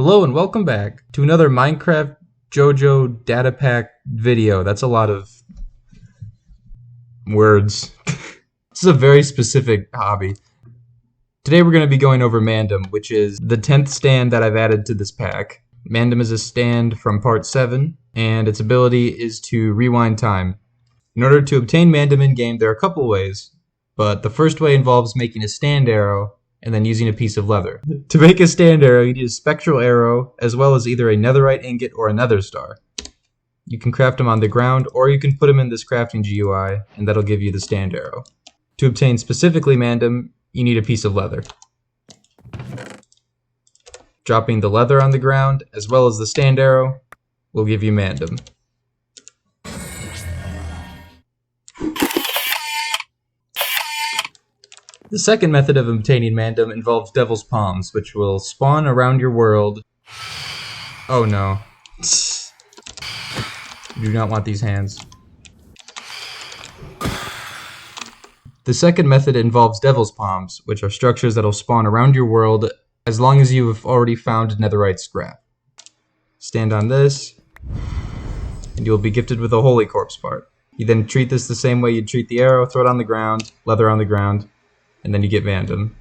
Hello and welcome back to another Minecraft Jojo datapack video. That's a lot of words. This is a very specific hobby. Today we're going to be going over Mandom, which is the 10th stand that I've added to this pack. Mandom is a stand from part 7, and its ability is to rewind time. In order to obtain Mandom in-game, there are a couple ways, but the first way involves making a stand arrow and then using a piece of leather. To make a stand arrow, you need a spectral arrow, as well as either a netherite ingot or a nether star. You can craft them on the ground, or you can put them in this crafting GUI, and that'll give you the stand arrow. To obtain specifically Mandom, you need a piece of leather. Dropping the leather on the ground, as well as the stand arrow, will give you Mandom. The second method of obtaining Mandom involves Devil's Palms, which will spawn around your world. Oh no. You do not want these hands. The second method involves Devil's Palms, which are structures that will spawn around your world as long as you have already found netherite scrap. Stand on this, and you will be gifted with a Holy Corpse part. You then treat this the same way you'd treat the arrow, throw it on the ground, leather on the ground, and then you get Mandom.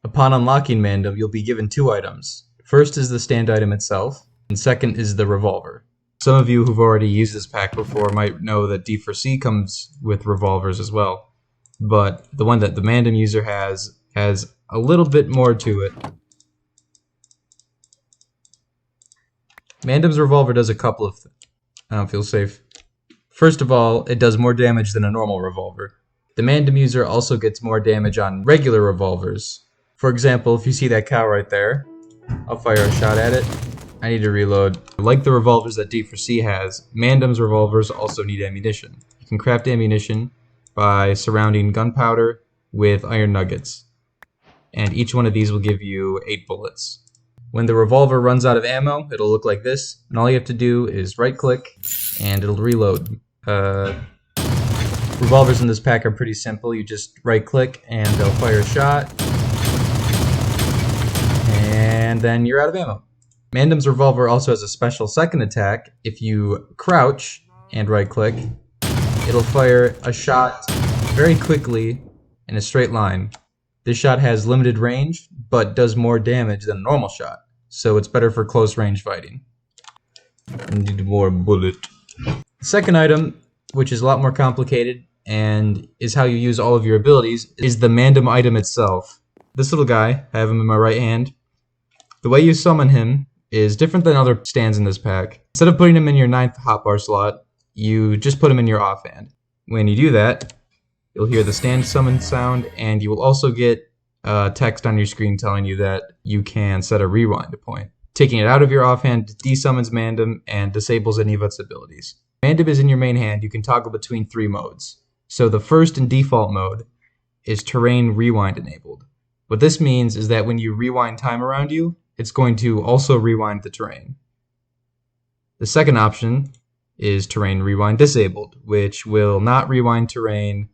Upon unlocking Mandom, you'll be given 2 items. First is the stand item itself, and second is the revolver. Some of you who've already used this pack before might know that D4C comes with revolvers as well, but the one that the Mandom user has a little bit more to it. Mandom's revolver does a couple of things. I don't feel safe. First of all, it does more damage than a normal revolver. The Mandom user also gets more damage on regular revolvers. For example, if you see that cow right there, I'll fire a shot at it. I need to reload. Like the revolvers that D4C has, Mandom's revolvers also need ammunition. You can craft ammunition by surrounding gunpowder with iron nuggets. And each one of these will give you 8 bullets. When the revolver runs out of ammo, it'll look like this, and all you have to do is right-click, and it'll reload. Revolvers in this pack are pretty simple. You just right-click, and they'll fire a shot, and then you're out of ammo. Mandom's revolver also has a special second attack. If you crouch and right-click, it'll fire a shot very quickly in a straight line. This shot has limited range, but does more damage than a normal shot, so it's better for close range fighting. I need more bullet. The second item, which is a lot more complicated, and is how you use all of your abilities, is the Mandom item itself. This little guy, I have him in my right hand. The way you summon him is different than other stands in this pack. Instead of putting him in your 9th hotbar slot, you just put him in your offhand. When you do that, you'll hear the stand summon sound, and you will also get text on your screen telling you that you can set a rewind point. Taking it out of your offhand desummons Mandom and disables any of its abilities. Mandom is in your main hand. You can toggle between 3 modes. So the first and default mode is terrain rewind enabled. What this means is that when you rewind time around you, it's going to also rewind the terrain. The second option is terrain rewind disabled, which will not rewind terrain,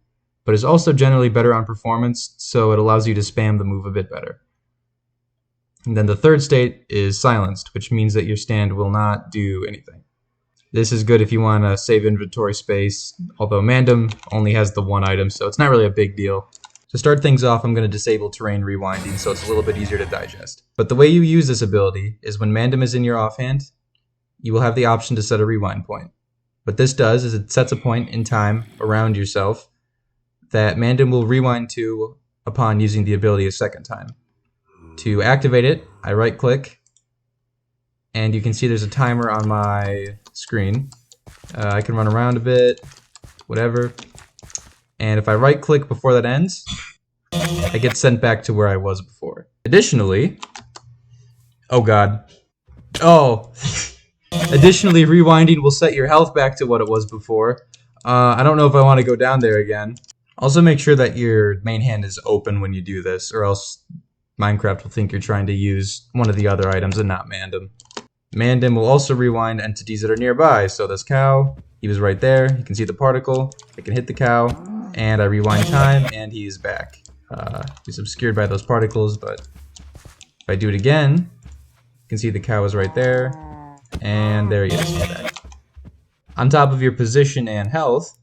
but is also generally better on performance, so it allows you to spam the move a bit better. And then the third state is silenced, which means that your stand will not do anything. This is good if you want to save inventory space, although Mandom only has the 1 item, so it's not really a big deal. To start things off, I'm going to disable terrain rewinding, so it's a little bit easier to digest. But the way you use this ability is when Mandom is in your offhand, you will have the option to set a rewind point. What this does is it sets a point in time around yourself that Mandom will rewind to upon using the ability a second time. To activate it, I right-click, and you can see there's a timer on my screen. I can run around a bit, whatever. And if I right-click before that ends, I get sent back to where I was before. Additionally, oh god. Oh! Additionally, rewinding will set your health back to what it was before. I don't know if I want to go down there again. Also make sure that your main hand is open when you do this, or else Minecraft will think you're trying to use one of the other items and not Mandom. Mandom will also rewind entities that are nearby, so this cow, he was right there, you can see the particle, I can hit the cow, and I rewind time, and he is back. He's obscured by those particles, but if I do it again, you can see the cow is right there, and there he is. He's back. On top of your position and health,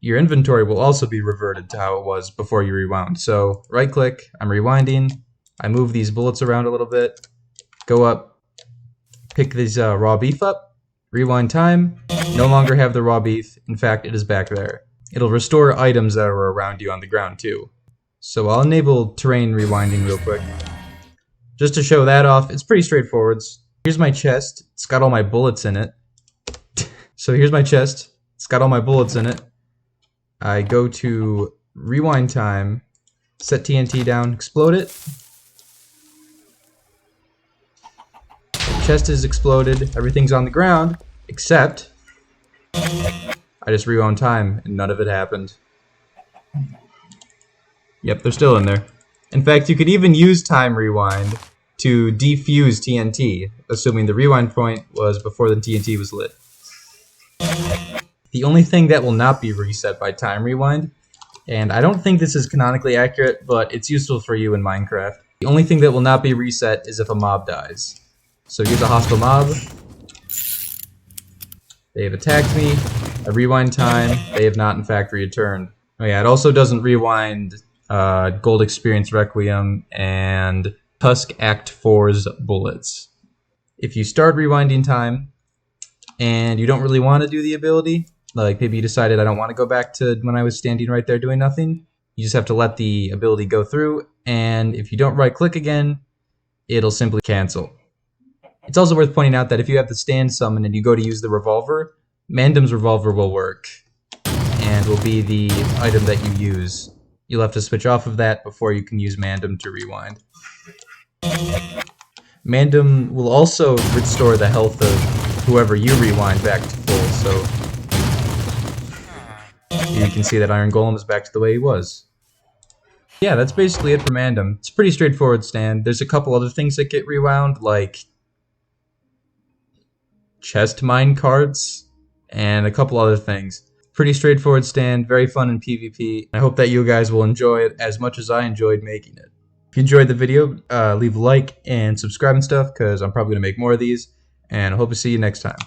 your inventory will also be reverted to how it was before you rewound. So right click, I'm rewinding, I move these bullets around a little bit, go up, pick these raw beef up, rewind time, no longer have the raw beef, in fact it is back there. It'll restore items that are around you on the ground too. So I'll enable terrain rewinding real quick. Just to show that off, it's pretty straightforward. Here's my chest, it's got all my bullets in it. So here's my chest, it's got all my bullets in it. I go to rewind time, set TNT down, explode it. The chest is exploded, everything's on the ground, except I just rewound time and none of it happened. Yep, they're still in there. In fact, you could even use time rewind to defuse TNT, assuming the rewind point was before the TNT was lit. The only thing that will not be reset by time rewind, and I don't think this is canonically accurate, but it's useful for you in Minecraft. The only thing that will not be reset is if a mob dies. So here's a hostile mob. They have attacked me. I rewind time. They have not, in fact, returned. Oh yeah, it also doesn't rewind Gold Experience Requiem and Tusk Act 4's bullets. If you start rewinding time and you don't really want to do the ability, like maybe you decided I don't want to go back to when I was standing right there doing nothing, you just have to let the ability go through, and if you don't right click again, it'll simply cancel. It's also worth pointing out that if you have the stand summon and you go to use the revolver, Mandom's revolver will work and will be the item that you use. You'll have to switch off of that before you can use Mandom to rewind. Mandom will also restore the health of whoever you rewind back to full, so you can see that Iron Golem is back to the way he was. Yeah, that's basically it for Mandom. It's a pretty straightforward stand. There's a couple other things that get rewound, like chest mine cards and a couple other things. Pretty straightforward stand, very fun in PvP. I hope that you guys will enjoy it as much as I enjoyed making it. If you enjoyed the video, leave a like and subscribe and stuff, because I'm probably going to make more of these, and I hope to see you next time.